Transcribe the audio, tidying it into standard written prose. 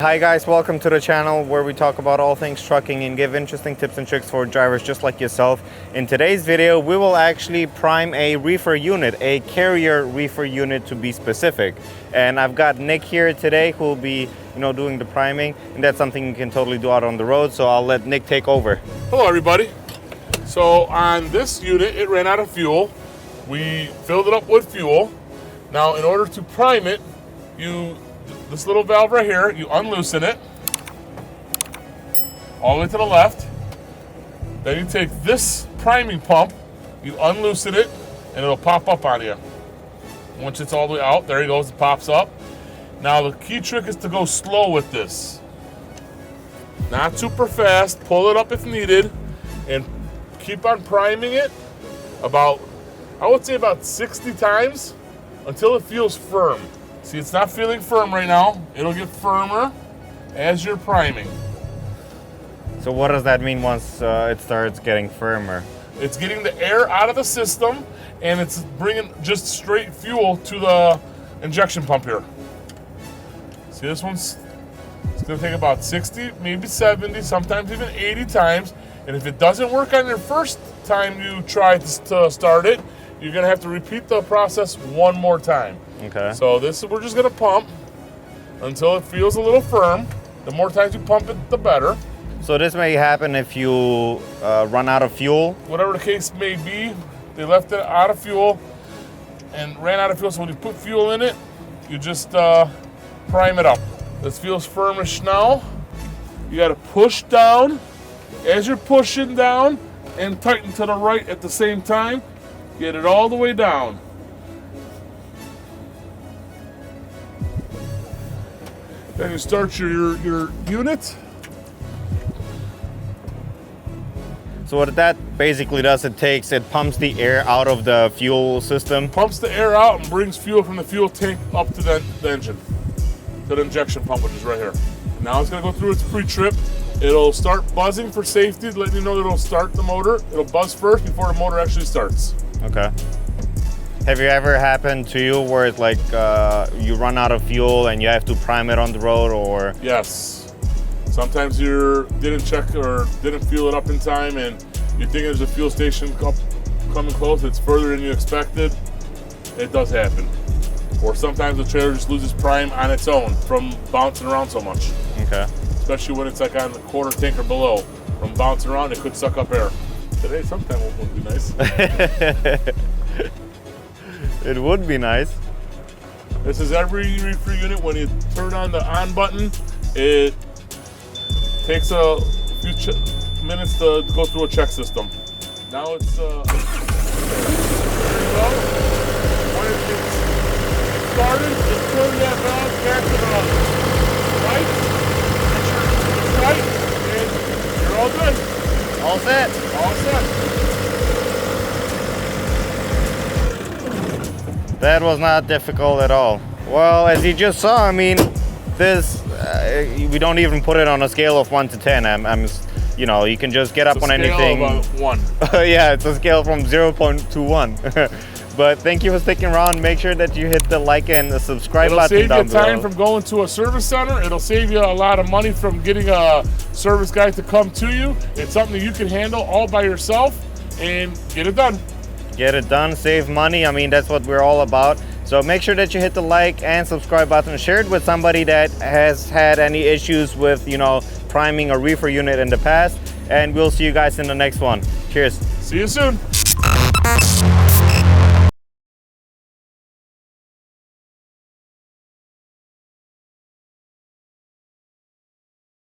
Hi guys, welcome to the channel where we talk about all things trucking and give interesting tips and tricks for drivers just like yourself. In today's video, we will actually prime a reefer unit, a carrier reefer unit to be specific. And I've got Nick here today who will be, doing the priming, and that's something you can totally do out on the road. So I'll let Nick take over. Hello everybody. So on this unit, it ran out of fuel. We filled it up with fuel. Now in order to prime it, this little valve right here, you unloosen it all the way to the left. Then you take this priming pump, you unloosen it, and it'll pop up on you. Once it's all the way out, there it goes, it pops up. Now the key trick is to go slow with this. Not super fast, pull it up if needed, and keep on priming it I would say about 60 times until it feels firm. See, it's not feeling firm right now. It'll get firmer as you're priming. So what does that mean once it starts getting firmer? It's getting the air out of the system, and it's bringing just straight fuel to the injection pump here. See, it's going to take about 60, maybe 70, sometimes even 80 times. And if it doesn't work on your first time you try to start it, you're going to have to repeat the process one more time. Okay. So we're just going to pump until it feels a little firm. The more times you pump it, the better. So this may happen if you run out of fuel? Whatever the case may be, they left it out of fuel and ran out of fuel. So when you put fuel in it, you just prime it up. This feels firmish now. You got to push down. As you're pushing down and tighten to the right at the same time, get it all the way down. Then you start your unit. So what that basically does, it pumps the air out of the fuel system. Pumps the air out and brings fuel from the fuel tank up to the engine, to the injection pump, which is right here. Now it's going to go through its pre-trip. It'll start buzzing for safety, letting you know that it'll start the motor. It'll buzz first before the motor actually starts. Okay. Have you ever happened to you where it's like you run out of fuel and you have to prime it on the road, or? Yes. Sometimes you didn't check or didn't fuel it up in time and you think there's a fuel station coming close, it's further than you expected. It does happen. Or sometimes the trailer just loses prime on its own from bouncing around so much. Okay. Especially when it's like on the quarter tank or below. From bouncing around, it could suck up air. Today, sometime it would be nice. It would be nice. This is every reefer unit. When you turn on the on button, it takes a few minutes to go through a check system. Now it's there you go. When it gets started, just turn that valve back to the right. Make sure it's right, and you're all good. All set. All set. That was not difficult at all. Well, as you just saw, I mean, this we don't even put it on a scale of 1 to 10. You can just get up on anything. It's a scale of 1. Yeah, it's a scale from 0 to 1. But thank you for sticking around. Make sure that you hit the like and the subscribe button down below. It'll save you time from going to a service center. It'll save you a lot of money from getting a service guy to come to you. It's something that you can handle all by yourself and get it done. Get it done, save money. I mean, that's what we're all about. So make sure that you hit the like and subscribe button. Share it with somebody that has had any issues with, priming a reefer unit in the past. And we'll see you guys in the next one. Cheers. See you soon.